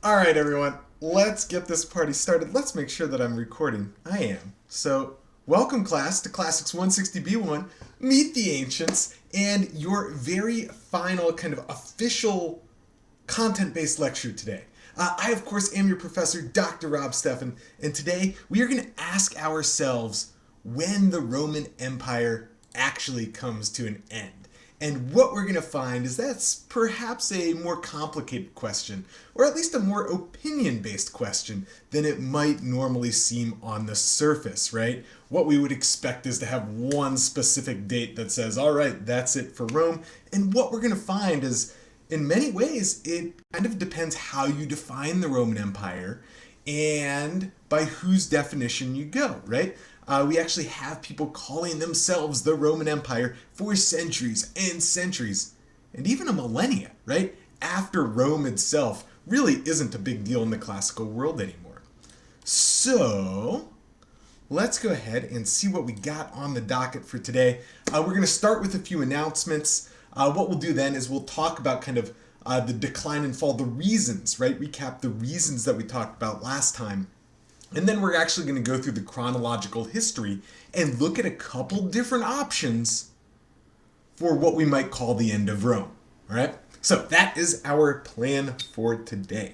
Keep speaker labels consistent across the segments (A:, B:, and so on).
A: All right, everyone, let's get this party started. Let's make sure that I'm recording. I am. So, welcome, class, to Classics 160B1. Meet the Ancients and your very final kind of official content-based lecture today. I, of course, am your professor, Dr. Rob Steffen, and today we are going to ask ourselves when the Roman Empire actually comes to an end. And what we're going to find is that's perhaps a more complicated question, or at least a more opinion-based question than it might normally seem on the surface, right? What we would expect is to have one specific date that says, all right, that's it for Rome. And what we're going to find is, in many ways, it kind of depends how you define the Roman Empire and by whose definition you go, right? We actually have people calling themselves the Roman Empire for centuries and centuries, and even a millennia, right? After Rome itself really isn't a big deal in the classical world anymore. So, let's go ahead and see what we got on the docket for today. We're going to start with a few announcements. What we'll do then is we'll talk about kind of the decline and fall, the reasons, right? Recap the reasons that we talked about last time. And then we're actually going to go through the chronological history and look at a couple different options for what we might call the end of Rome. All right? So that is our plan for today.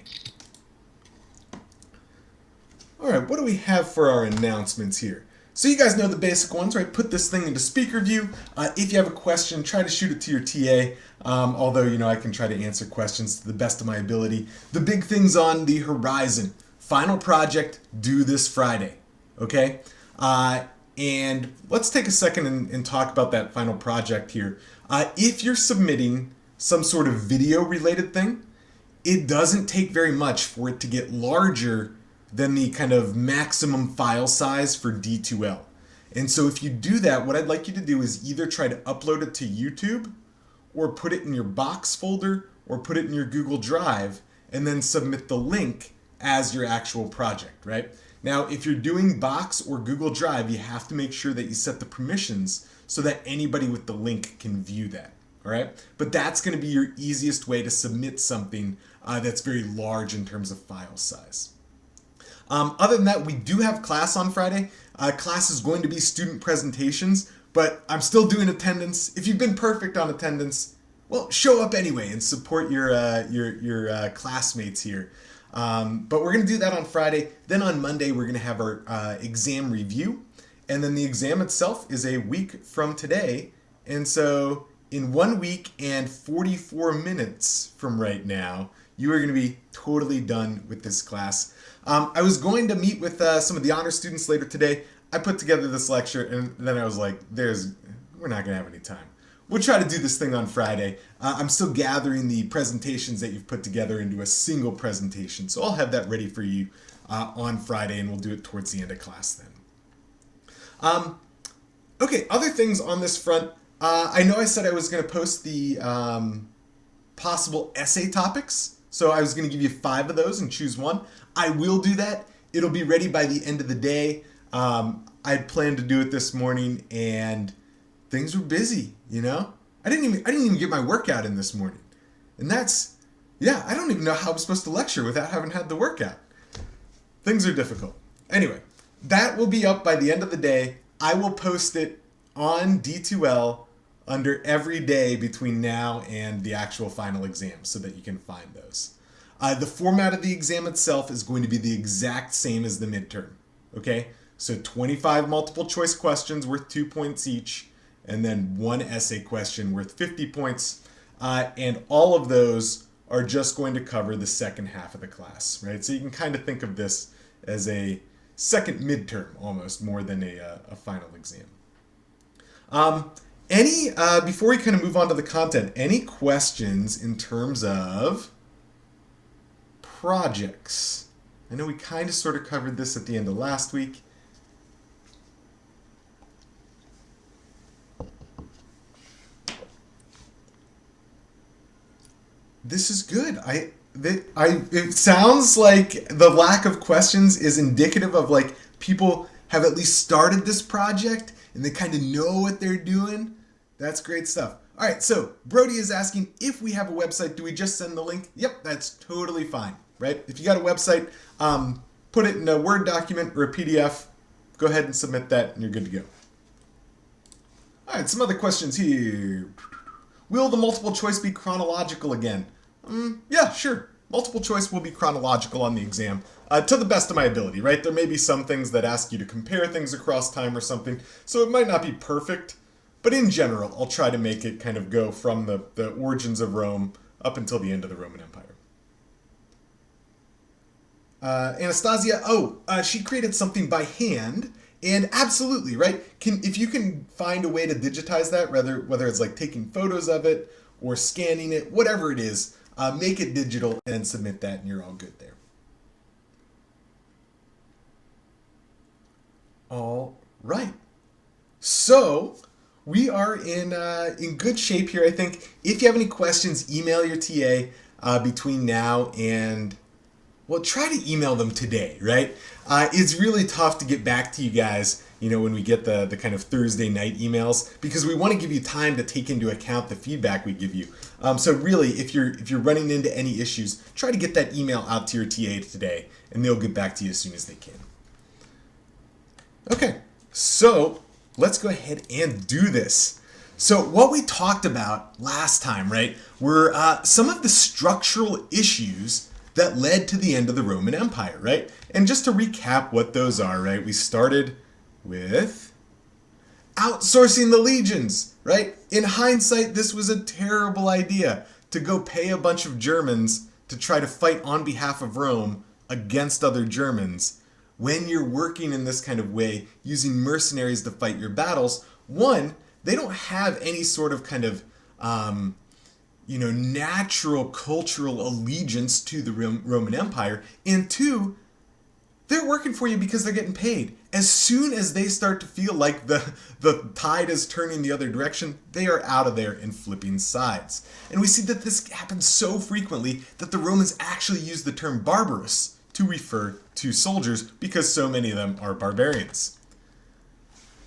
A: All right, what do we have for our announcements here? So you guys know the basic ones, right? Put this thing into speaker view. If you have a question, try to shoot it to your TA. Although, I can try to answer questions to the best of my ability. The big things on the horizon. Final project due this Friday, okay? And let's take a second and talk about that final project here. If you're submitting some sort of video-related thing, it doesn't take very much for it to get larger than the kind of maximum file size for D2L. And so if you do that, what I'd like you to do is either try to upload it to YouTube or put it in your Box folder or put it in your Google Drive and then submit the link as your actual project, right? Now, if you're doing Box or Google Drive, you have to make sure that you set the permissions so that anybody with the link can view that, all right? But that's going to be your easiest way to submit something that's very large in terms of file size. Other than that, we do have class on Friday. Class is going to be student presentations, but I'm still doing attendance. If you've been perfect on attendance, well, show up anyway and support your classmates here. But we're going to do that on Friday. Then on Monday, we're going to have our exam review. And then the exam itself is a week from today. And so in 1 week and 44 minutes from right now, you are going to be totally done with this class. I was going to meet with some of the honor students later today. I put together this lecture and then I was like, we're not going to have any time. We'll try to do this thing on Friday. I'm still gathering the presentations that you've put together into a single presentation. So I'll have that ready for you on Friday, and we'll do it towards the end of class then. Okay, other things on this front. I know I said I was going to post the possible essay topics. So I was going to give you 5 of those and choose one. I will do that. It'll be ready by the end of the day. I had planned to do it this morning, and things were busy, I didn't even get my workout in this morning. And I don't even know how I'm supposed to lecture without having had the workout. Things are difficult. Anyway, that will be up by the end of the day. I will post it on D2L under every day between now and the actual final exam so that you can find those. The format of the exam itself is going to be the exact same as the midterm, okay? So 25 multiple choice questions worth 2 points each, and then 1 essay question worth 50 points. And all of those are just going to cover the second half of the class, right? So you can kind of think of this as a second midterm almost, more than a final exam. Before we kind of move on to the content, any questions in terms of projects? I know we kind of sort of covered this at the end of last week. This is good. It sounds like the lack of questions is indicative of like people have at least started this project and they kind of know what they're doing. That's great stuff. All right, so Brody is asking if we have a website, do we just send the link? Yep, that's totally fine. right? If you got a website, put it in a Word document or a PDF. Go ahead and submit that, and you're good to go. All right, some other questions here. Will the multiple choice be chronological again? Yeah, sure. Multiple choice will be chronological on the exam, to the best of my ability, right? There may be some things that ask you to compare things across time or something, so it might not be perfect, but in general, I'll try to make it kind of go from the origins of Rome up until the end of the Roman Empire. Anastasia, she created something by hand, and absolutely, right? If you can find a way to digitize that, whether it's like taking photos of it or scanning it, whatever it is, make it digital and submit that, and you're all good there. All right. So we are in good shape here, I think. If you have any questions, email your TA between now and, well, try to email them today, right? It's really tough to get back to you guys, when we get the kind of Thursday night emails, because we want to give you time to take into account the feedback we give you. So really, if you're running into any issues, try to get that email out to your TA today, and they'll get back to you as soon as they can. Okay, so let's go ahead and do this. So what we talked about last time, right, were some of the structural issues that led to the end of the Roman Empire, right? And just to recap what those are, right, we started with outsourcing the legions, right? In hindsight, this was a terrible idea to go pay a bunch of Germans to try to fight on behalf of Rome against other Germans. When you're working in this kind of way, using mercenaries to fight your battles, one, they don't have any sort of kind of natural cultural allegiance to the Roman Empire, and two, they're working for you because they're getting paid. As soon as they start to feel like the tide is turning the other direction, they are out of there and flipping sides. And we see that this happens so frequently that the Romans actually use the term barbarous to refer to soldiers because so many of them are barbarians.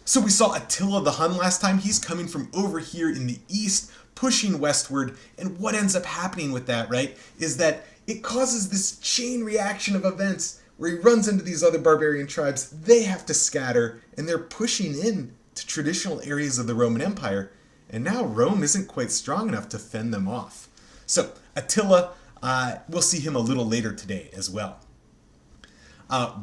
A: So we saw Attila the Hun last time. He's coming from over here in the east, pushing westward, and what ends up happening with that, right, is that it causes this chain reaction of events where he runs into these other barbarian tribes. They have to scatter, and they're pushing in to traditional areas of the Roman Empire, and now Rome isn't quite strong enough to fend them off. So Attila, we'll see him a little later today as well.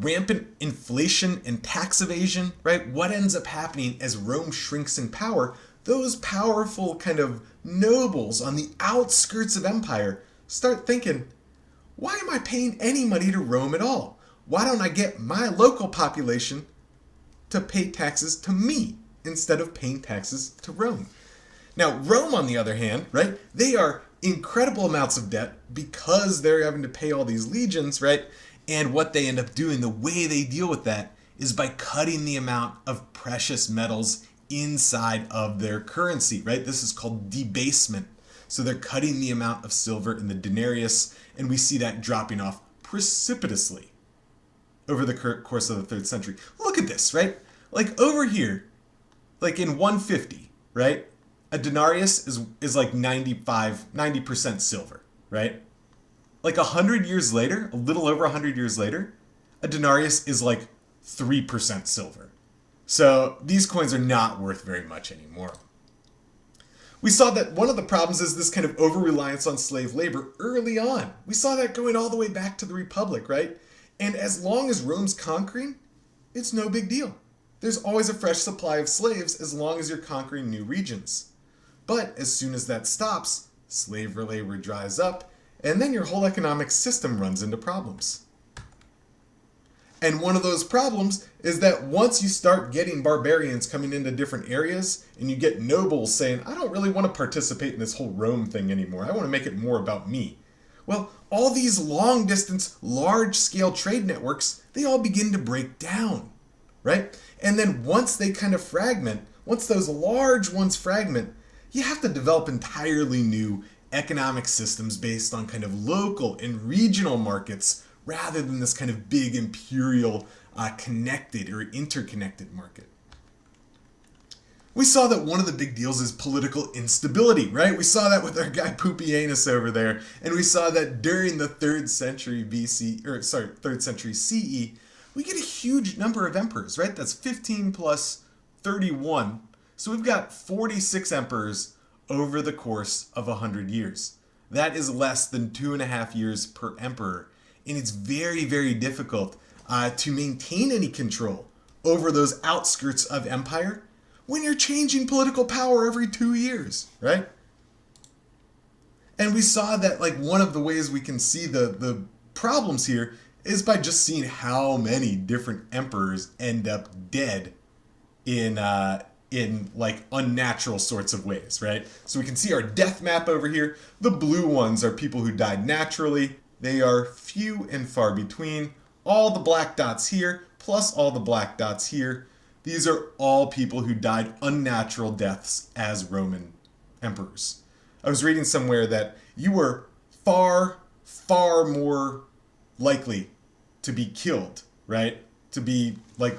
A: Rampant inflation and tax evasion, right? What ends up happening as Rome shrinks in power, those powerful kind of nobles on the outskirts of empire start thinking, why am I paying any money to Rome at all? Why don't I get my local population to pay taxes to me instead of paying taxes to Rome? Now, Rome, on the other hand, right, they are incredible amounts of debt because they're having to pay all these legions, right? And what they end up doing, the way they deal with that, is by cutting the amount of precious metals inside of their currency, right? This is called debasement. So they're cutting the amount of silver in the denarius, and we see that dropping off precipitously over the course of the 3rd century. Look at this, right? Like over here, like in 150, right? A denarius is like 90% silver, right? Like 100 years later, a little over 100 years later, a denarius is like 3% silver. So these coins are not worth very much anymore. We saw that one of the problems is this kind of over-reliance on slave labor early on. We saw that going all the way back to the Republic, right? And as long as Rome's conquering, it's no big deal. There's always a fresh supply of slaves as long as you're conquering new regions. But as soon as that stops, slave labor dries up, and then your whole economic system runs into problems. And one of those problems is that once you start getting barbarians coming into different areas, and you get nobles saying, I don't really want to participate in this whole Rome thing anymore. I want to make it more about me. Well, all these long-distance, large-scale trade networks, they all begin to break down, right? And then once they kind of fragment, once those large ones fragment, you have to develop entirely new economic systems based on kind of local and regional markets rather than this kind of big imperial connected or interconnected market. We saw that one of the big deals is political instability, right? We saw that with our guy Pupienus over there, and we saw that during the 3rd century BC, 3rd century CE, we get a huge number of emperors, right? That's 15 plus 31. So we've got 46 emperors over the course of 100 years. That is less than 2.5 years per emperor, and it's very, very difficult to maintain any control over those outskirts of empire when you're changing political power every 2 years, right? And we saw that like one of the ways we can see the problems here is by just seeing how many different emperors end up dead in like unnatural sorts of ways, right? So we can see our death map over here. The blue ones are people who died naturally. They are few and far between. All the black dots here, plus all the black dots here, these are all people who died unnatural deaths as Roman emperors. I was reading somewhere that you were far, far more likely to be killed, right? To be like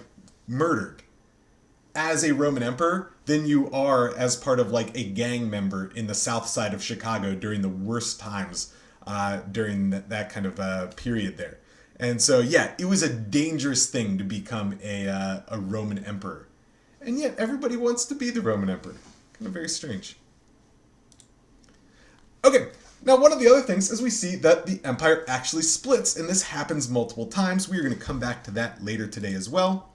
A: murdered as a Roman emperor than you are as part of like a gang member in the south side of Chicago during the worst times during that kind of period there. And so, yeah, it was a dangerous thing to become a Roman emperor. And yet everybody wants to be the Roman emperor. Kind of very strange. Okay, now one of the other things is we see that the empire actually splits, and this happens multiple times. We are going to come back to that later today as well.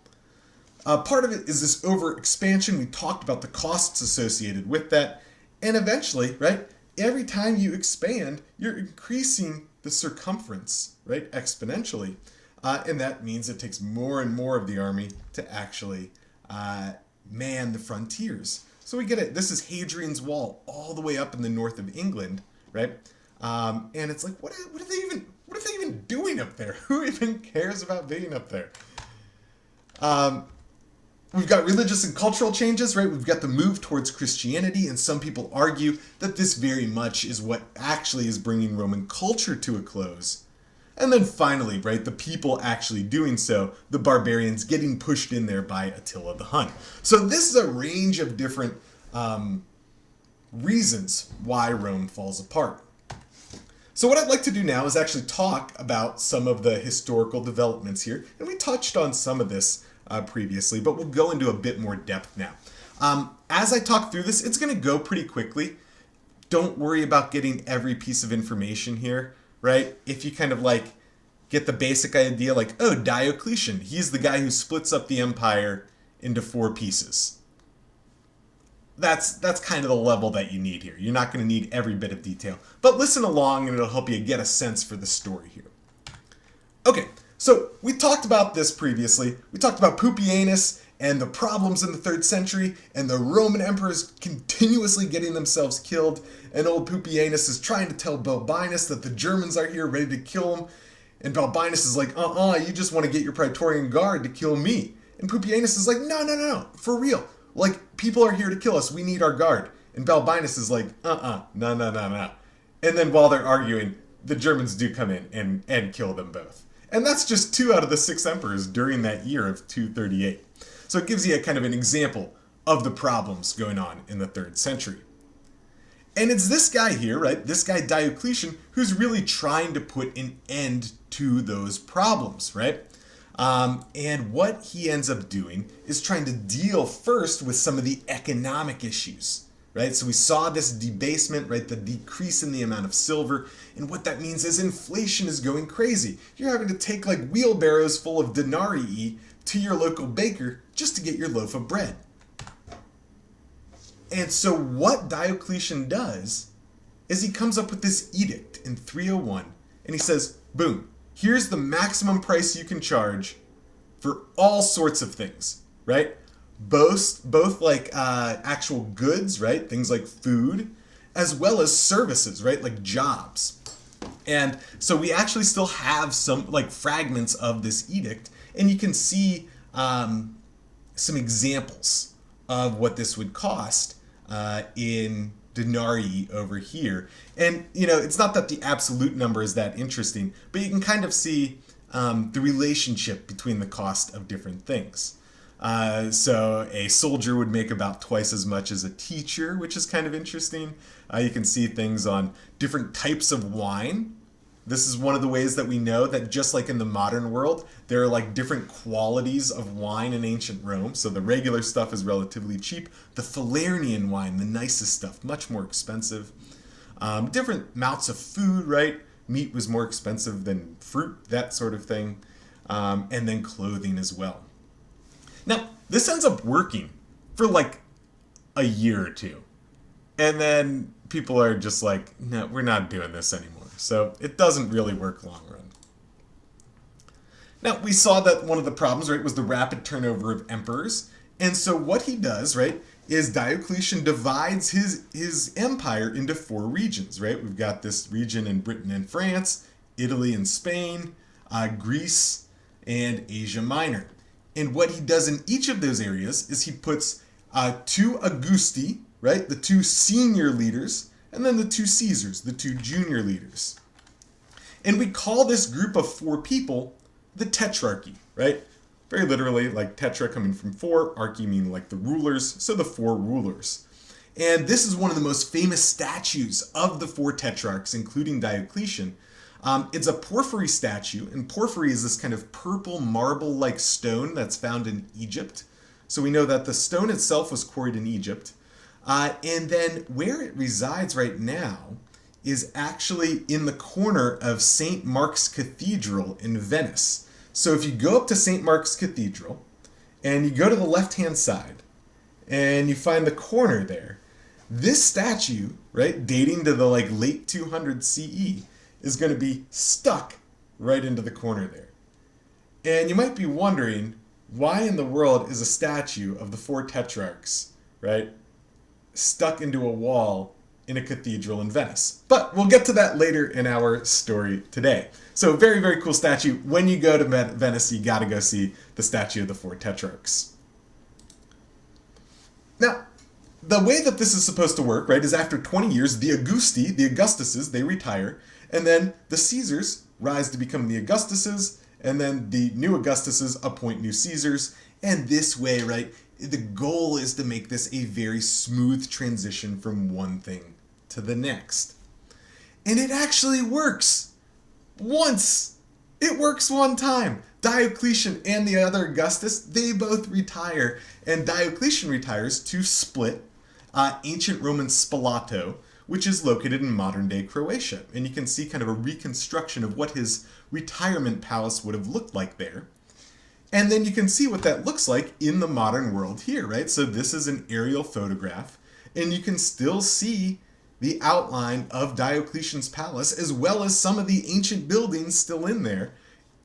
A: Part of it is this overexpansion. We talked about the costs associated with that. And eventually, right, every time you expand, you're increasing the circumference, right, exponentially. And that means it takes more and more of the army to actually man the frontiers. So we get it. This is Hadrian's Wall all the way up in the north of England, right? And it's like, what are they even doing up there? Who even cares about being up there? We've got religious and cultural changes, right? We've got the move towards Christianity, and some people argue that this very much is what actually is bringing Roman culture to a close. And then finally, right, the people actually doing so, the barbarians getting pushed in there by Attila the Hun. So this is a range of different reasons why Rome falls apart. So what I'd like to do now is actually talk about some of the historical developments here, and we touched on some of this previously, but we'll go into a bit more depth now. As I talk through this, it's going to go pretty quickly. Don't worry about getting every piece of information here, right? If you kind of like get the basic idea, like, oh, Diocletian, he's the guy who splits up the empire into 4 pieces. That's kind of the level that you need here. You're not going to need every bit of detail, but listen along and it'll help you get a sense for the story here. Okay. So we talked about this previously. We talked about Pupienus and the problems in the 3rd century and the Roman emperors continuously getting themselves killed. And old Pupienus is trying to tell Balbinus that the Germans are here ready to kill him. And Balbinus is like, you just want to get your Praetorian Guard to kill me. And Pupienus is like, no, for real. Like, people are here to kill us. We need our guard. And Balbinus is like, no. And then while they're arguing, the Germans do come in and kill them both. And that's just 2 out of the 6 emperors during that year of 238. So it gives you a kind of an example of the problems going on in the 3rd century. And it's this guy here, right, this guy Diocletian, who's really trying to put an end to those problems, right? And what he ends up doing is trying to deal first with some of the economic issues. Right, so we saw this debasement, right, the decrease in the amount of silver, and what that means is inflation is going crazy. You're having to take like wheelbarrows full of denarii to your local baker just to get your loaf of bread. And so what Diocletian does is he comes up with this edict in 301, and he says, boom, here's the maximum price you can charge for all sorts of things, right? Both like actual goods, right? Things like food, as well as services, right? Like jobs. And so we actually still have some like fragments of this edict, and you can see some examples of what this would cost in denarii over here. And, you know, it's not that the absolute number is that interesting, but you can kind of see the relationship between the cost of different things. So a soldier would make about twice as much as a teacher, which is kind of interesting. You can see things on different types of wine. This is one of the ways that we know that just like in the modern world, there are like different qualities of wine in ancient Rome. So the regular stuff is relatively cheap. The Falernian wine, the nicest stuff, much more expensive. Different amounts of food, right? Meat was more expensive than fruit, that sort of thing. And then clothing as well. Now, this ends up working for like a year or two. And then people are just like, no, we're not doing this anymore. So it doesn't really work long run. Now, we saw that one of the problems, right, was the rapid turnover of emperors. And so what he does, right, is Diocletian divides his empire into 4 regions, right? We've got this region in Britain and France, Italy and Spain, Greece, and Asia Minor. And what he does in each of those areas is he puts 2 Augusti, right, the 2 senior leaders, and then the 2 Caesars, the 2 junior leaders. And we call this group of 4 people the Tetrarchy, right? Very literally, like tetra coming from 4, archy meaning like the rulers, so the 4 rulers. And this is one of the most famous statues of the 4 tetrarchs, including Diocletian. It's a porphyry statue, and porphyry is this kind of purple marble-like stone that's found in Egypt. So we know that the stone itself was quarried in Egypt. And then where it resides right now is actually in the corner of St. Mark's Cathedral in Venice. So if you go up to St. Mark's Cathedral and you go to the left-hand side and you find the corner there, this statue, right, dating to the like late 200 CE, is going to be stuck right into the corner there. And you might be wondering, why in the world is a statue of the 4 tetrarchs, right, stuck into a wall in a cathedral in Venice? But we'll get to that later in our story today. So very, very cool statue. When you go to Venice, you got to go see the statue of the 4 tetrarchs. Now, the way that this is supposed to work, right, is after 20 years, the Augusti, the Augustuses, they retire, and then the Caesars rise to become the Augustuses, and then the new Augustuses appoint new Caesars, and this way, right, the goal is to make this a very smooth transition from one thing to the next. And it actually works. Once. It works one time. Diocletian and the other Augustus, they both retire, and Diocletian retires to Split, ancient Roman Spalato, which is located in modern-day Croatia. And you can see kind of a reconstruction of what his retirement palace would have looked like there. And then you can see what that looks like in the modern world here, right? So this is an aerial photograph, and you can still see the outline of Diocletian's palace, as well as some of the ancient buildings still in there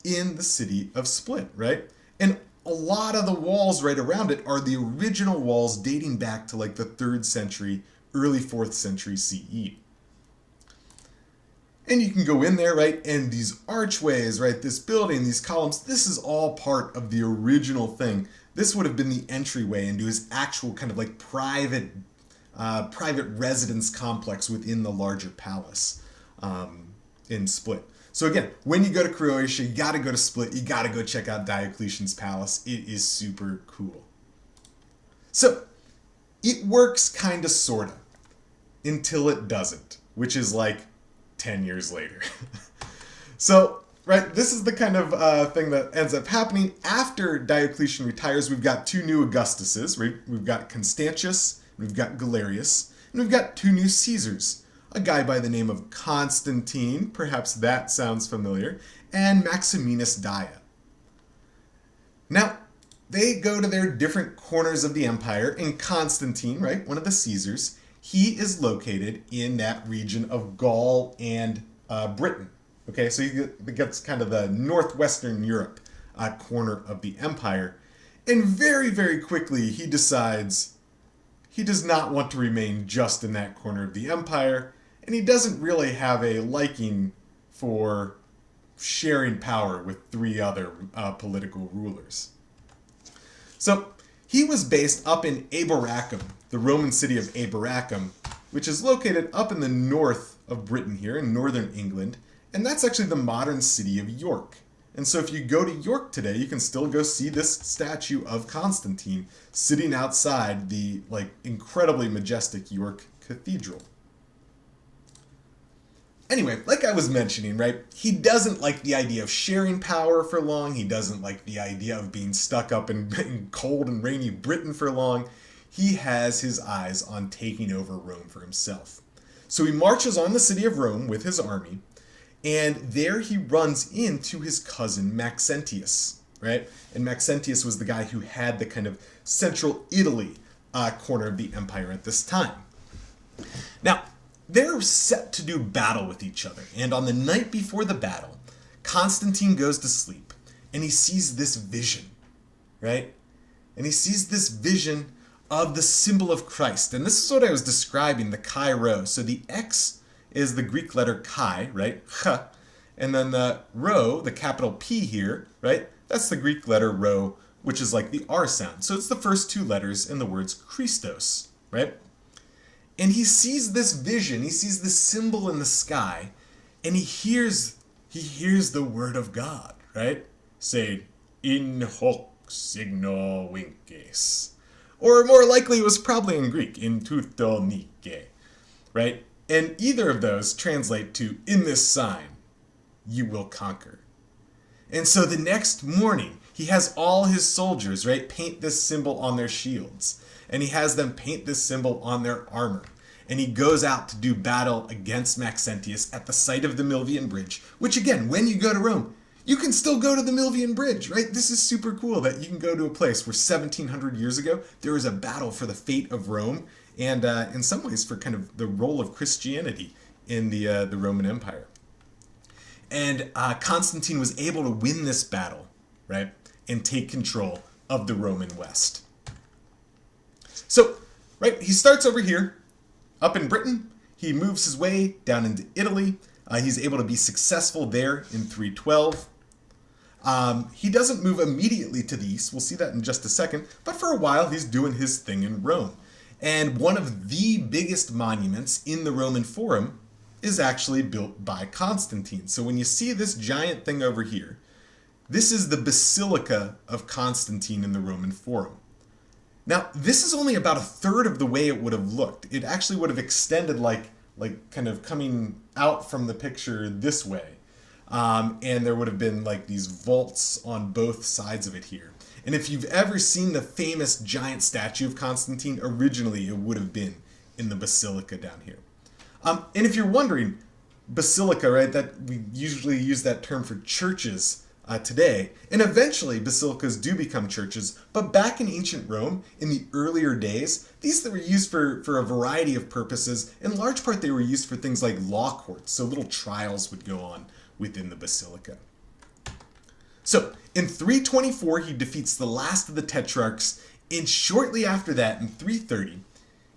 A: in the city of Split, right? And a lot of the walls right around it are the original walls dating back to like the 3rd century, early 4th century CE. And you can go in there, right, and these archways, right, this building, these columns, this is all part of the original thing. This would have been the entryway into his actual kind of like private residence complex within the larger palace in Split. So again, when you go to Croatia, you got to go to Split. You got to go check out Diocletian's palace. It is super cool. So it works kind of, sort of, until it doesn't, which is like 10 years later. So, right, this is the kind of thing that ends up happening. After Diocletian retires, we've got 2 new Augustuses. We've got Constantius, we've got Galerius, and we've got 2 new Caesars. A guy by the name of Constantine, perhaps that sounds familiar, and Maximinus Daia. Now, they go to their different corners of the empire, and Constantine, right, one of the Caesars, he is located in that region of Gaul and Britain. Okay, so he gets kind of the northwestern Europe corner of the empire. And very, very quickly, he decides he does not want to remain just in that corner of the empire, and he doesn't really have a liking for sharing power with 3 other political rulers. So he was based up in Eboracum, the Roman city of Eboracum, which is located up in the north of Britain here in northern England, and that's actually the modern city of York. And so if you go to York today, you can still go see this statue of Constantine sitting outside the incredibly majestic York Cathedral. Anyway, like I was mentioning, right, he doesn't like the idea of sharing power for long. He doesn't like the idea of being stuck up in cold and rainy Britain for long. He has his eyes on taking over Rome for himself. So he marches on the city of Rome with his army, and there he runs into his cousin Maxentius, right? And Maxentius was the guy who had the kind of central Italy corner of the empire at this time. Now, they're set to do battle with each other, and on the night before the battle, Constantine goes to sleep, and he sees this vision, right? And he sees this vision of the symbol of Christ, and this is what I was describing, the chi rho. So the X is the Greek letter chi, right? Ch. And then the rho, the capital P here, right? That's the Greek letter rho, which is like the R sound. So it's the first two letters in the words Christos, right? And he sees this vision, he sees this symbol in the sky, and he hears the word of God, right? Saying, in hoc signo vinces. Or more likely, it was probably in Greek, in tuto nike, right? And either of those translate to, in this sign, you will conquer. And so the next morning, he has all his soldiers, right, paint this symbol on their shields. And he has them paint this symbol on their armor. And he goes out to do battle against Maxentius at the site of the Milvian Bridge, which again, when you go to Rome, you can still go to the Milvian Bridge, right? This is super cool that you can go to a place where 1700 years ago, there was a battle for the fate of Rome and in some ways for kind of the role of Christianity in the Roman Empire. And Constantine was able to win this battle, right? And take control of the Roman West. So, right, he starts over here, up in Britain. He moves his way down into Italy. He's able to be successful there in 312. He doesn't move immediately to the east. We'll see that in just a second. But for a while, he's doing his thing in Rome. And one of the biggest monuments in the Roman Forum is actually built by Constantine. So when you see this giant thing over here, this is the Basilica of Constantine in the Roman Forum. Now, this is only about a third of the way it would have looked. It actually would have extended like kind of coming out from the picture this way. And there would have been like these vaults on both sides of it here. And if you've ever seen the famous giant statue of Constantine, originally it would have been in the Basilica down here. And if you're wondering, Basilica, right, that we usually use that term for churches today, and eventually basilicas do become churches, but back in ancient Rome, in the earlier days, these were used for a variety of purposes. In large part, they were used for things like law courts, so little trials would go on within the basilica. So, in 324, he defeats the last of the tetrarchs, and shortly after that, in 330,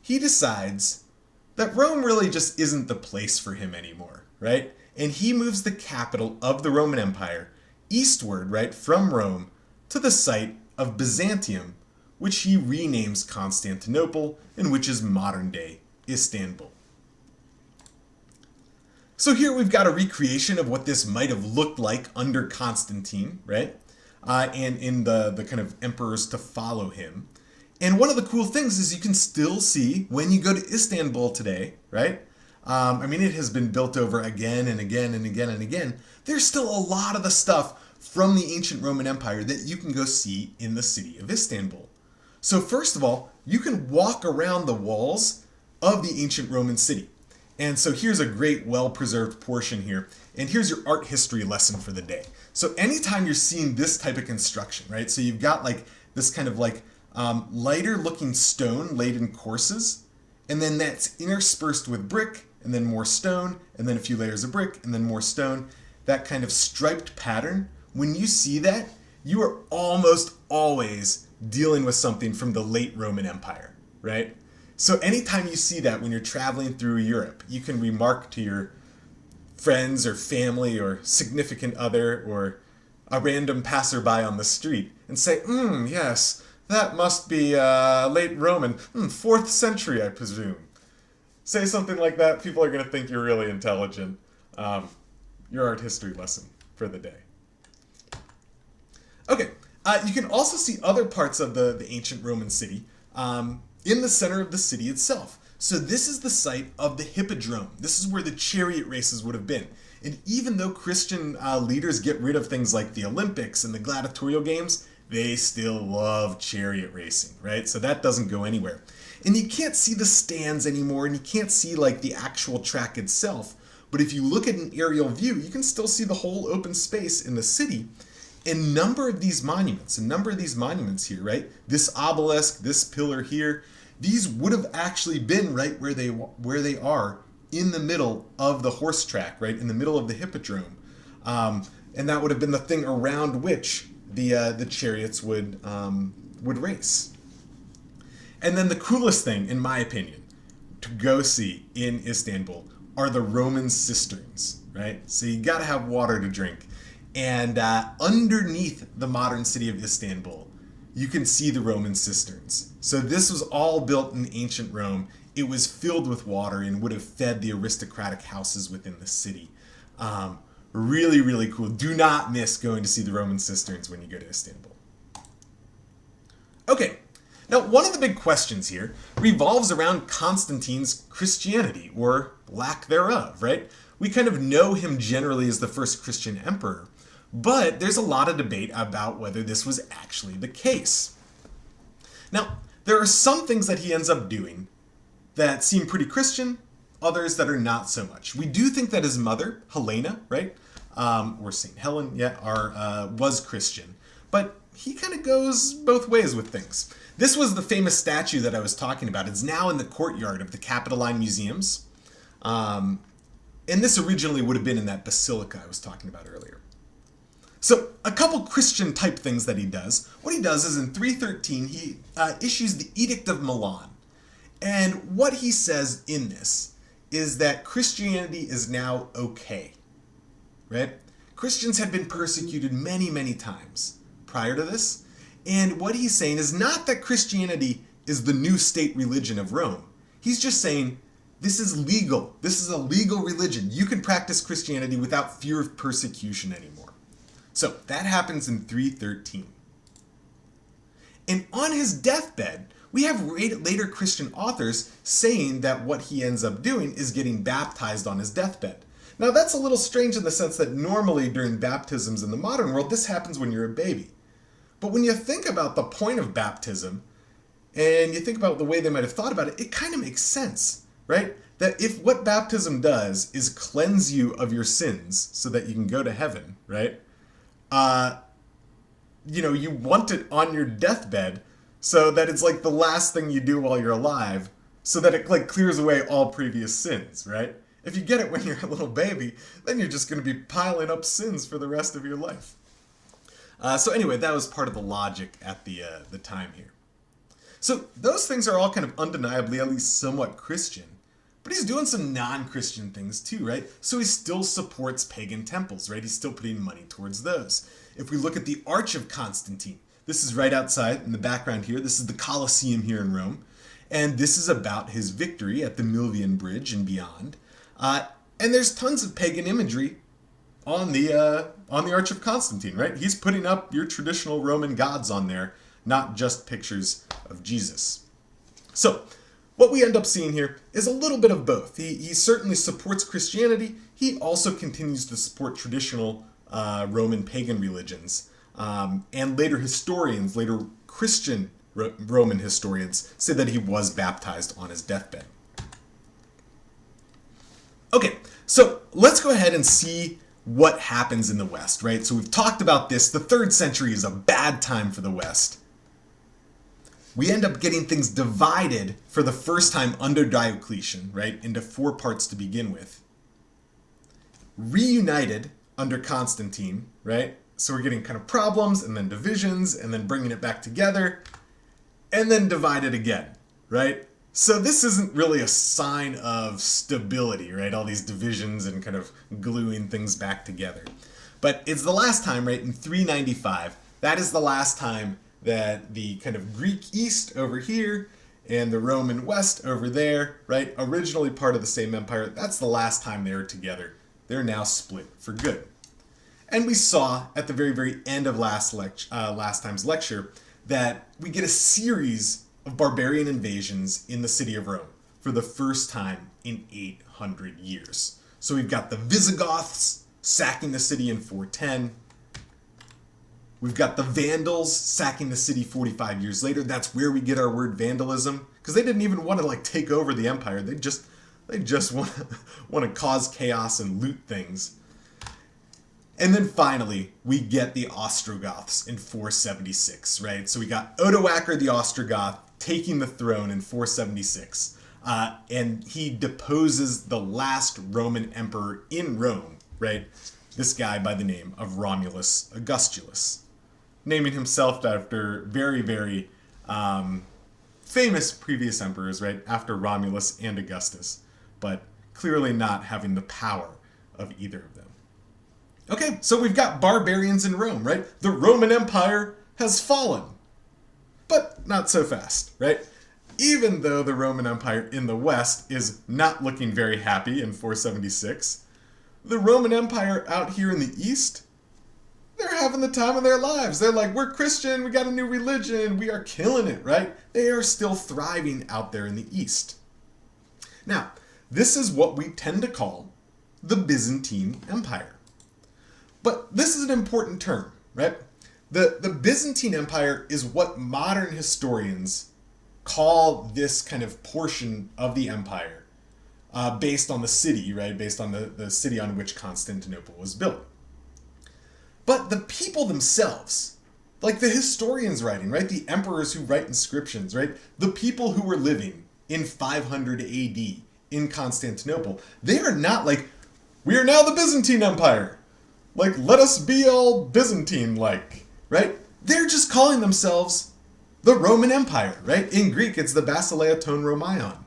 A: he decides that Rome really just isn't the place for him anymore, right? And he moves the capital of the Roman Empire eastward, right, from Rome to the site of Byzantium, which he renames Constantinople, and which is modern-day Istanbul. So here we've got a recreation of what this might have looked like under Constantine, right? And in the kind of emperors to follow him. And one of the cool things is you can still see when you go to Istanbul today, right? I mean, it has been built over again and again and again and again. There's still a lot of the stuff from the ancient Roman Empire that you can go see in the city of Istanbul. So first of all, you can walk around the walls of the ancient Roman city. And so here's a great well-preserved portion here. And here's your art history lesson for the day. So anytime you're seeing this type of construction, right? So you've got like this kind of like lighter looking stone laid in courses, and then that's interspersed with brick, and then more stone, and then a few layers of brick, and then more stone. That kind of striped pattern, when you see that, you are almost always dealing with something from the late Roman Empire, right? So anytime you see that when you're traveling through Europe, you can remark to your friends or family or significant other or a random passerby on the street and say, yes, that must be late Roman, 4th century, I presume. Say something like that, people are going to think you're really intelligent. Your art history lesson for the day. You can also see other parts of the ancient Roman city in the center of the city itself. So this is the site of the Hippodrome. This is where the chariot races would have been. And even though Christian leaders get rid of things like the Olympics and the gladiatorial games, they still love chariot racing, right? So that doesn't go anywhere. And you can't see the stands anymore, and you can't see like the actual track itself. But if you look at an aerial view, you can still see the whole open space in the city. A number of these monuments here, right? This obelisk, this pillar here, these would have actually been right where they are in the middle of the horse track, right? In the middle of the hippodrome. And that would have been the thing around which the chariots would race. And then the coolest thing, in my opinion, to go see in Istanbul are the Roman cisterns, right? So you got to have water to drink. And underneath the modern city of Istanbul, you can see the Roman cisterns. So this was all built in ancient Rome. It was filled with water and would have fed the aristocratic houses within the city. Really, really cool. Do not miss going to see the Roman cisterns when you go to Istanbul. Okay, now one of the big questions here revolves around Constantine's Christianity, or lack thereof, right? We kind of know him generally as the first Christian emperor, but there's a lot of debate about whether this was actually the case. Now, there are some things that he ends up doing that seem pretty Christian, others that are not so much. We do think that his mother, Helena, right, or St. Helen, was Christian, but he kind of goes both ways with things. This was the famous statue that I was talking about. It's now in the courtyard of the Capitoline Museums, and this originally would have been in that basilica I was talking about earlier. So a couple Christian type things that he does. What he does is in 313, he issues the Edict of Milan. And what he says in this is that Christianity is now okay, right? Christians had been persecuted many, many times prior to this. And what he's saying is not that Christianity is the new state religion of Rome. He's just saying this is legal. This is a legal religion. You can practice Christianity without fear of persecution anymore. So that happens in 313. And on his deathbed, we have later Christian authors saying that what he ends up doing is getting baptized on his deathbed. Now that's a little strange in the sense that normally during baptisms in the modern world, this happens when you're a baby. But when you think about the point of baptism, and you think about the way they might have thought about it, it kind of makes sense, right? That if what baptism does is cleanse you of your sins so that you can go to heaven, right? You want it on your deathbed so that it's like the last thing you do while you're alive, so that it like clears away all previous sins, right? If you get it when you're a little baby, then you're just going to be piling up sins for the rest of your life. So anyway, that was part of the logic at the time here. So those things are all kind of undeniably at least somewhat Christian. But he's doing some non-Christian things too, right? So he still supports pagan temples, right? He's still putting money towards those. If we look at the Arch of Constantine, this is right outside in the background here. This is the Colosseum here in Rome. And this is about his victory at the Milvian Bridge and beyond. And there's tons of pagan imagery on the Arch of Constantine, right? He's putting up your traditional Roman gods on there, not just pictures of Jesus. So what we end up seeing here is a little bit of both. He certainly supports Christianity. He also continues to support traditional Roman pagan religions. And later Christian Roman historians say that he was baptized on his deathbed. Okay, so let's go ahead and see what happens in the West, right? So we've talked about this. The 3rd century is a bad time for the West. We end up getting things divided for the first time under Diocletian, right, into 4 parts to begin with. Reunited under Constantine, right? So we're getting kind of problems and then divisions and then bringing it back together and then divided again, right? So this isn't really a sign of stability, right? All these divisions and kind of gluing things back together. But it's the last time, right, in 395, that is the last time that the kind of Greek East over here and the Roman West over there, right, originally part of the same empire, that's the last time they were together. They're now split for good. And we saw at the very, very end of last time's lecture that we get a series of barbarian invasions in the city of Rome for the first time in 800 years. So we've got the Visigoths sacking the city in 410. We've got the Vandals sacking the city 45 years later. That's where we get our word vandalism, because they didn't even want to take over the empire. They just want to cause chaos and loot things. And then finally, we get the Ostrogoths in 476, right? So we got Odoacer the Ostrogoth taking the throne in 476. And he deposes the last Roman emperor in Rome, right? This guy by the name of Romulus Augustulus, naming himself after very, very famous previous emperors, right? After Romulus and Augustus, but clearly not having the power of either of them. Okay, so we've got barbarians in Rome, right? The Roman Empire has fallen, but not so fast, right? Even though the Roman Empire in the West is not looking very happy in 476, the Roman Empire out here in the East, they're having the time of their lives. They're like, we're Christian, we got a new religion, we are killing it, right? They are still thriving out there in the East. Now, this is what we tend to call the Byzantine Empire. But this is an important term, right? The Byzantine Empire is what modern historians call this kind of portion of the empire based on the city, right? Based on the city on which Constantinople was built. But the people themselves, like the historians writing, right? The emperors who write inscriptions, right? The people who were living in 500 AD in Constantinople, they are not like, we are now the Byzantine Empire. Like, let us be all Byzantine-like, right? They're just calling themselves the Roman Empire, right? In Greek, it's the Basileia ton Romaion.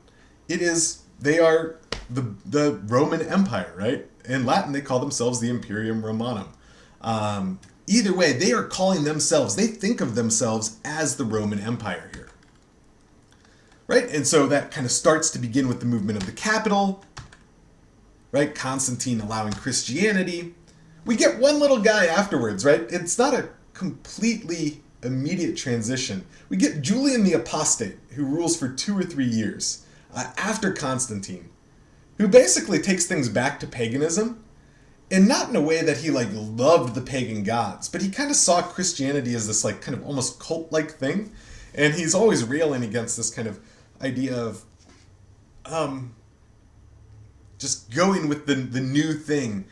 A: They are the Roman Empire, right? In Latin, they call themselves the Imperium Romanum. Either way, they are calling themselves, they think of themselves as the Roman Empire here, right? And so that kind of starts to begin with the movement of the capital, right? Constantine allowing Christianity. We get one little guy afterwards, right? It's not a completely immediate transition. We get Julian the Apostate, who rules for 2 or 3 years after Constantine, who basically takes things back to paganism, and not in a way that he loved the pagan gods, but he kind of saw Christianity as this kind of almost cult-like thing, and he's always railing against this kind of idea of just going with the new thing.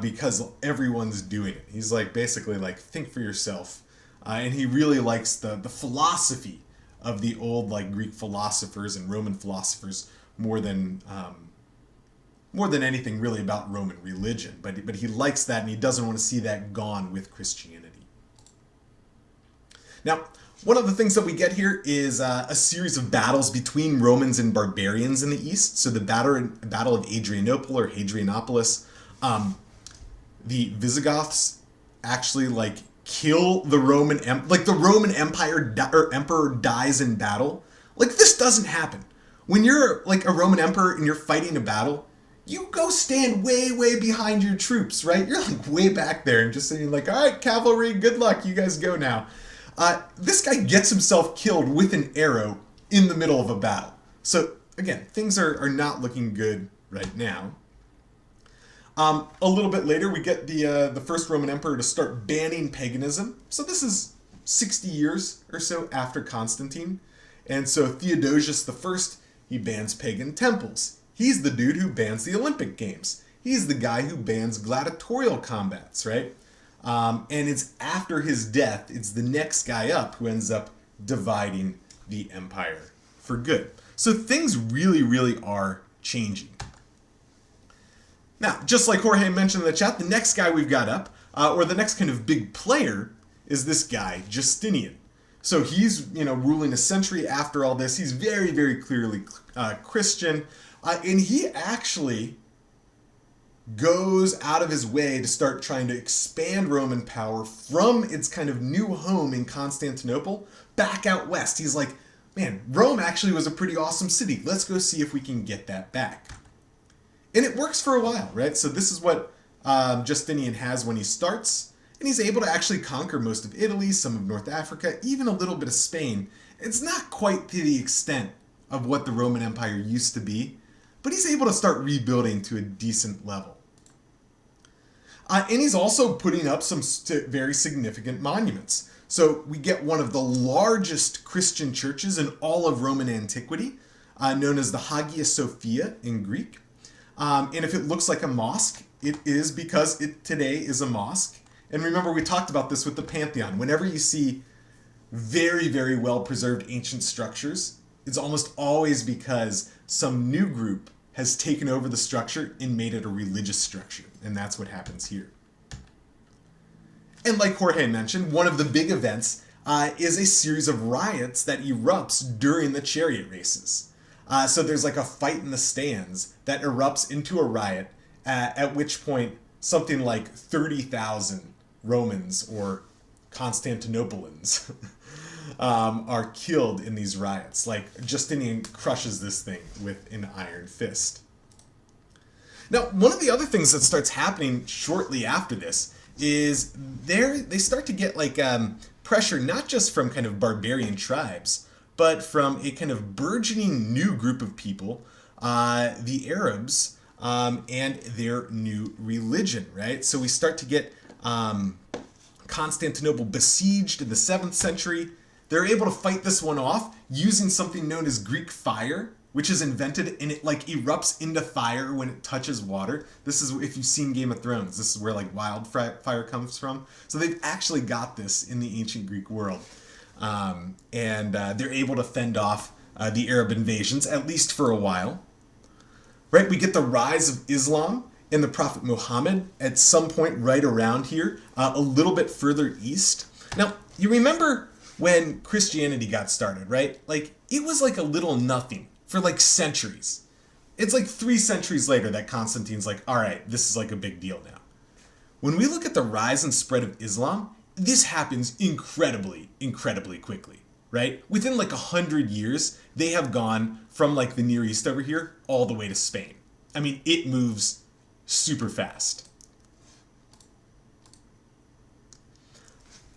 A: Because everyone's doing it. He's basically think for yourself. And he really likes the philosophy of the old Greek philosophers and Roman philosophers more than anything really about Roman religion. But he likes that, and he doesn't want to see that gone with Christianity. Now, one of the things that we get here is a series of battles between Romans and barbarians in the East. So the Battle of Adrianople or Hadrianopolis. The Visigoths actually kill the Roman the Roman Empire or emperor dies in battle. This doesn't happen. When you're a Roman emperor and you're fighting a battle, you go stand way, way behind your troops, right? You're way back there and just saying all right, cavalry, good luck, you guys go now. This guy gets himself killed with an arrow in the middle of a battle. So again, things are not looking good right now. A little bit later, we get the first Roman emperor to start banning paganism. So this is 60 years or so after Constantine. And so Theodosius I, he bans pagan temples. He's the dude who bans the Olympic Games. He's the guy who bans gladiatorial combats, right? And it's after his death, it's the next guy up who ends up dividing the empire for good. So things really, really are changing. Now, just like Jorge mentioned in the chat, the next guy we've got up, or the next kind of big player, is this guy, Justinian. So he's, ruling a century after all this. He's very, very clearly Christian, and he actually goes out of his way to start trying to expand Roman power from its kind of new home in Constantinople back out west. He's like, man, Rome actually was a pretty awesome city. Let's go see if we can get that back. And it works for a while, right? So this is what Justinian has when he starts, and he's able to actually conquer most of Italy, some of North Africa, even a little bit of Spain. It's not quite to the extent of what the Roman Empire used to be, but he's able to start rebuilding to a decent level. And he's also putting up some very significant monuments. So we get one of the largest Christian churches in all of Roman antiquity, known as the Hagia Sophia in Greek. And if it looks like a mosque, it is because it today is a mosque. And remember, we talked about this with the Pantheon. Whenever you see very, very well-preserved ancient structures, it's almost always because some new group has taken over the structure and made it a religious structure. And that's what happens here. And like Jorge mentioned, one of the big events is a series of riots that erupts during the chariot races. So there's like a fight in the stands that erupts into a riot, at which point something like 30,000 Romans or Constantinopolitans are killed in these riots. Like, Justinian crushes this thing with an iron fist. Now, one of the other things that starts happening shortly after this is they start to get like pressure not just from kind of barbarian tribes, but from a kind of burgeoning new group of people, the Arabs, and their new religion, right? So we start to get Constantinople besieged in the 7th century. They're able to fight this one off using something known as Greek fire, which is invented, and it like erupts into fire when it touches water. This is, if you've seen Game of Thrones, this is where like wildfire comes from. So they've actually got this in the ancient Greek world. And they're able to fend off the Arab invasions, at least for a while. Right, we get the rise of Islam and the Prophet Muhammad at some point right around here, a little bit further east. Now, you remember when Christianity got started, right? Like, it was like a little nothing for like centuries. It's like 3 centuries later that Constantine's like, all right, this is like a big deal now. When we look at the rise and spread of Islam, this happens incredibly, incredibly quickly, right? Within like 100 years, they have gone from like the Near East over here all the way to Spain. I mean, it moves super fast.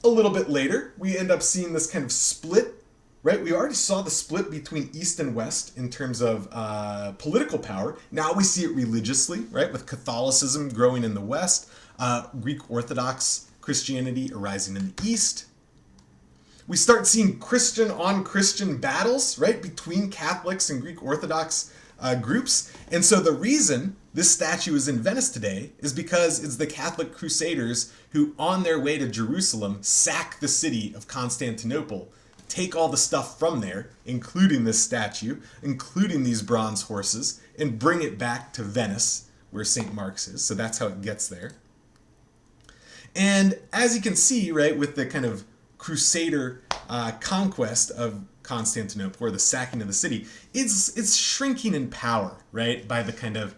A: A little bit later, we end up seeing this kind of split, right? We already saw the split between East and West in terms of political power. Now we see it religiously, right? With Catholicism growing in the West, Greek Orthodox Christianity arising in the East. We start seeing Christian on Christian battles, right? Between Catholics and Greek Orthodox groups. And so the reason this statue is in Venice today is because it's the Catholic Crusaders who, on their way to Jerusalem, sack the city of Constantinople, take all the stuff from there, including this statue, including these bronze horses, and bring it back to Venice, where St. Mark's is. So that's how it gets there. And as you can see, right, with the kind of Crusader conquest of Constantinople, or the sacking of the city, it's shrinking in power, right, by the kind of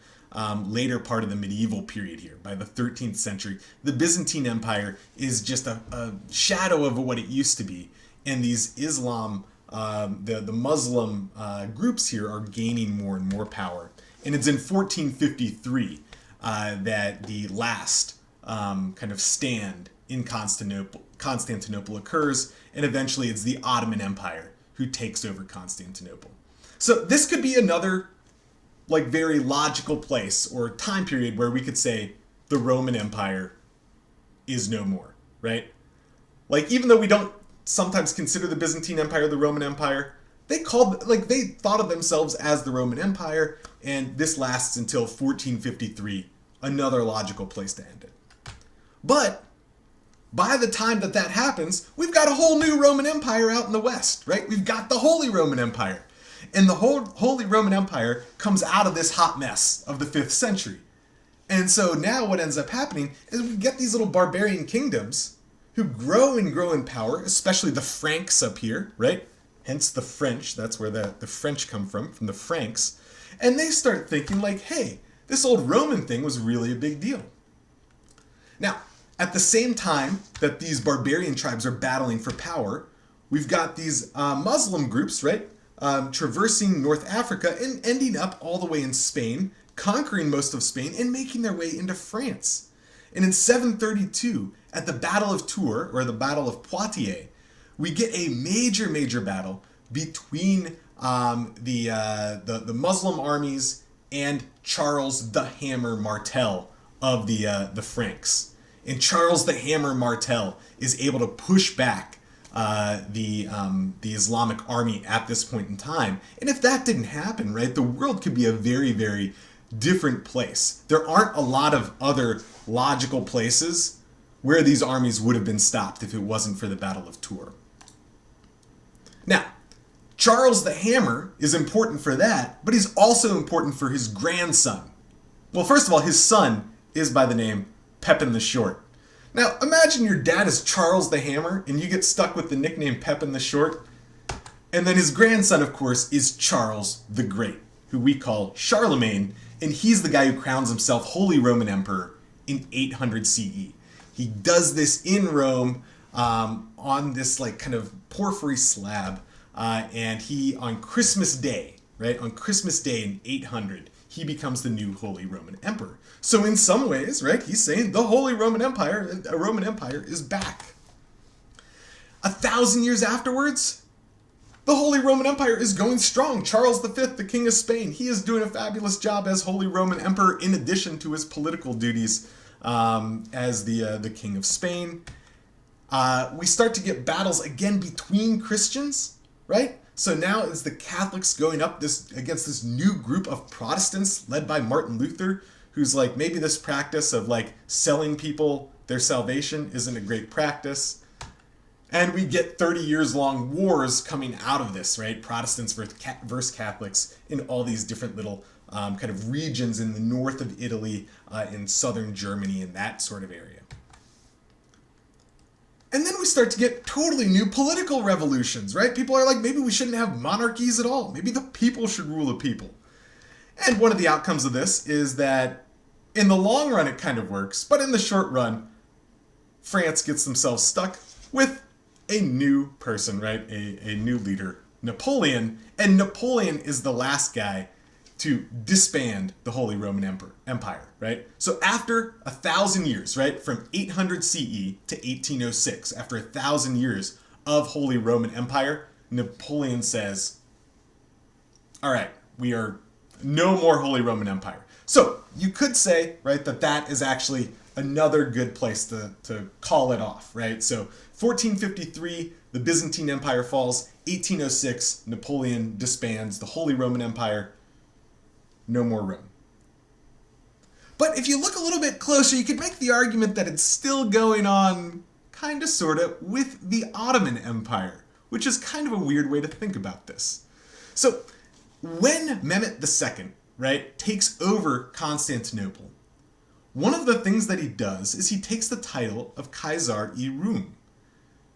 A: later part of the medieval period here, by the 13th century. The Byzantine Empire is just a shadow of what it used to be, and these Islam, the Muslim groups here are gaining more and more power. And it's in 1453 that the last kind of stand in Constantinople occurs, and eventually it's the Ottoman Empire who takes over Constantinople. So this could be another like very logical place or time period where we could say the Roman Empire is no more, right? Like, even though we don't sometimes consider the Byzantine Empire the Roman Empire, they thought of themselves as the Roman Empire, and this lasts until 1453, another logical place to end it. But by the time that happens, we've got a whole new Roman Empire out in the West, right? We've got the Holy Roman Empire. And the whole Holy Roman Empire comes out of this hot mess of the 5th century. And so now what ends up happening is we get these little barbarian kingdoms who grow and grow in power, especially the Franks up here, right? Hence the French, that's where the French come from the Franks. And they start thinking like, hey, this old Roman thing was really a big deal. Now, at the same time that these barbarian tribes are battling for power, we've got these Muslim groups, right? Traversing North Africa and ending up all the way in Spain, conquering most of Spain and making their way into France. And in 732, at the Battle of Tours, or the Battle of Poitiers, we get a major battle between the Muslim armies and Charles the Hammer Martel of the Franks. And Charles the Hammer Martel is able to push back the Islamic army at this point in time. And if that didn't happen, right, the world could be a very different place. There aren't a lot of other logical places where these armies would have been stopped if it wasn't for the Battle of Tours. Now, Charles the Hammer is important for that, but he's also important for his grandson. Well, first of all, his son is by the name Pepin the Short. Now, imagine your dad is Charles the Hammer, and you get stuck with the nickname Pepin the Short. And then his grandson, of course, is Charles the Great, who we call Charlemagne, and he's the guy who crowns himself Holy Roman Emperor in 800 CE. He does this in Rome on this like kind of porphyry slab, and he, on Christmas Day, right, on Christmas Day in 800, he becomes the new Holy Roman Emperor. So in some ways, right, he's saying the Holy Roman Empire is back. 1,000 years afterwards, the Holy Roman Empire is going strong. Charles V, the King of Spain, he is doing a fabulous job as Holy Roman Emperor in addition to his political duties as the King of Spain. We start to get battles again between Christians, right? So now it's the Catholics going up against this new group of Protestants led by Martin Luther, who's like, maybe this practice of like selling people their salvation isn't a great practice. And we get 30 years long wars coming out of this, right? Protestants versus Catholics in all these different little kind of regions in the north of Italy, in southern Germany, and that sort of area. And then we start to get totally new political revolutions, right? People are like, maybe we shouldn't have monarchies at all. Maybe the people should rule the people. And one of the outcomes of this is that in the long run it kind of works, but in the short run, France gets themselves stuck with a new person, right? A new leader, Napoleon. And Napoleon is the last guy to disband the Holy Roman Empire, right? So after 1,000 years, right, from 800 CE to 1806, after 1,000 years of Holy Roman Empire, Napoleon says, all right, we are no more Holy Roman Empire. So you could say, right, that is actually another good place to call it off, right? So 1453, the Byzantine Empire falls. 1806, Napoleon disbands the Holy Roman Empire. No more Rome. But if you look a little bit closer, you could make the argument that it's still going on, kind of, sort of, with the Ottoman Empire, which is kind of a weird way to think about this. So when Mehmet II, right, takes over Constantinople, one of the things that he does is he takes the title of Kaiser-i Rum,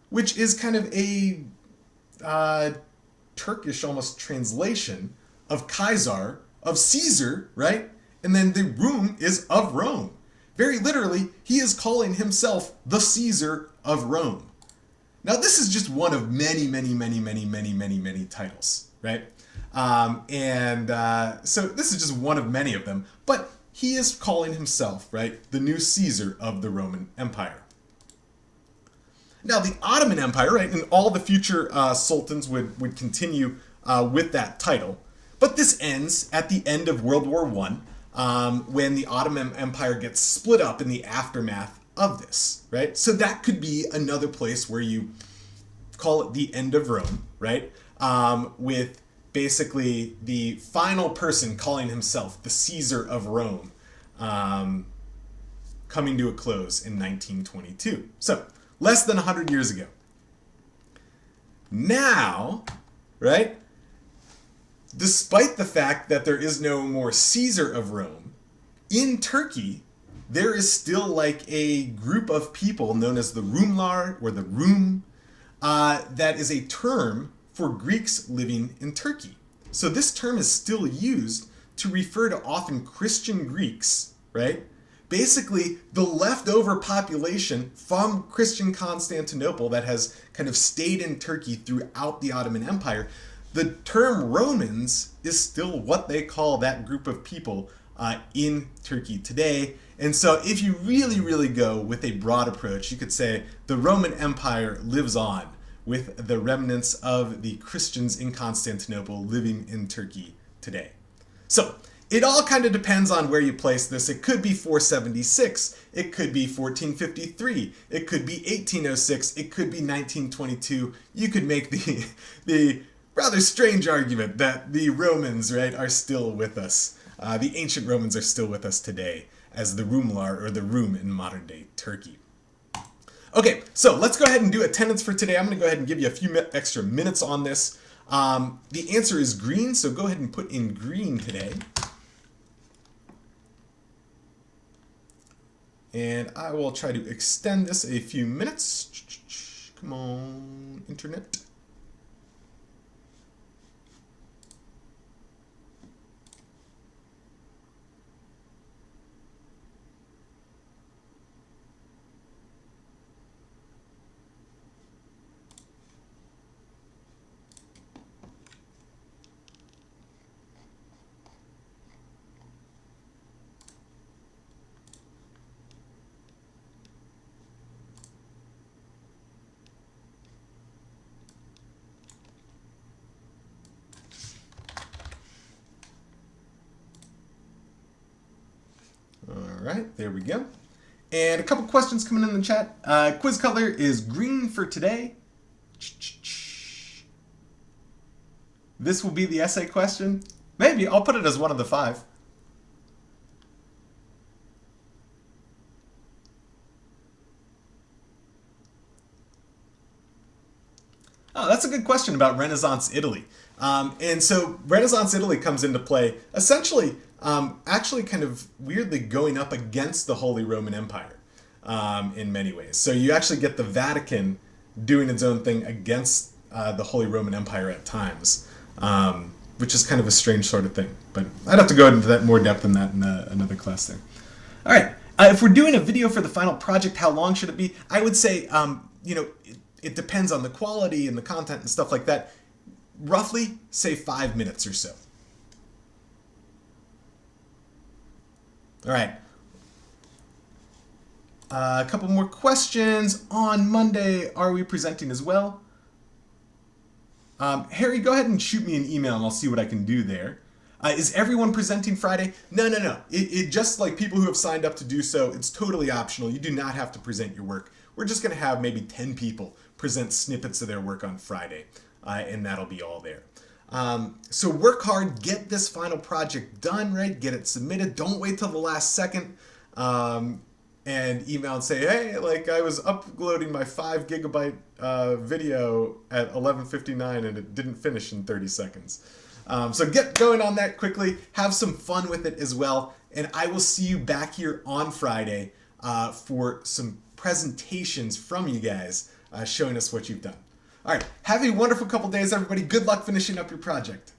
A: which is kind of a Turkish almost translation of Kaiser, of Caesar, right? And then the Rum is of Rome. Very literally, he is calling himself the Caesar of Rome. Now, this is just one of many titles, right? So this is just one of many of them, but he is calling himself, right, the new Caesar of the Roman Empire. Now, the Ottoman Empire, right, and all the future sultans would continue with that title. But this ends at the end of World War I, when the Ottoman Empire gets split up in the aftermath of this, right? So that could be another place where you call it the end of Rome, right? With basically the final person calling himself the Caesar of Rome, coming to a close in 1922. So, less than 100 years ago. Now, right? Despite the fact that there is no more Caesar of Rome, in Turkey, there is still like a group of people known as the Rumlar or the Rum, that is a term for Greeks living in Turkey. So this term is still used to refer to often Christian Greeks, right? Basically, the leftover population from Christian Constantinople that has kind of stayed in Turkey throughout the Ottoman Empire. The term Romans is still what they call that group of people in Turkey today. And so if you really, really go with a broad approach, you could say the Roman Empire lives on with the remnants of the Christians in Constantinople living in Turkey today. So it all kind of depends on where you place this. It could be 476, it could be 1453, it could be 1806, it could be 1922. You could make the rather strange argument that the Romans, right, are still with us. The ancient Romans are still with us today as the Rumlar, or the Rum in modern day Turkey. Okay, so let's go ahead and do attendance for today. I'm going to go ahead and give you a few extra minutes on this. The answer is green, so go ahead and put in green today. And I will try to extend this a few minutes. Come on, internet. All right, there we go. And a couple questions coming in the chat. Quiz color is green for today. This will be the essay question. Maybe, I'll put it as one of the 5. Oh, that's a good question about Renaissance Italy. And so Renaissance Italy comes into play essentially, actually kind of weirdly going up against the Holy Roman Empire in many ways. So you actually get the Vatican doing its own thing against the Holy Roman Empire at times, which is kind of a strange sort of thing. But I'd have to go into that more depth in that in another class there. All right, if we're doing a video for the final project, how long should it be? I would say, it depends on the quality and the content and stuff like that. Roughly, say 5 minutes or so. All right. A couple more questions. On Monday, are we presenting as well? Harry, go ahead and shoot me an email and I'll see what I can do there. Is everyone presenting Friday? No. It just like people who have signed up to do so, it's totally optional. You do not have to present your work. We're just going to have maybe 10 people present snippets of their work on Friday, and that'll be all there. So work hard, get this final project done, right? Get it submitted. Don't wait till the last second and email and say, hey, like I was uploading my 5 gigabyte video at 11:59 and it didn't finish in 30 seconds. So get going on that quickly. Have some fun with it as well. And I will see you back here on Friday for some presentations from you guys showing us what you've done. All right, have a wonderful couple days, everybody. Good luck finishing up your project.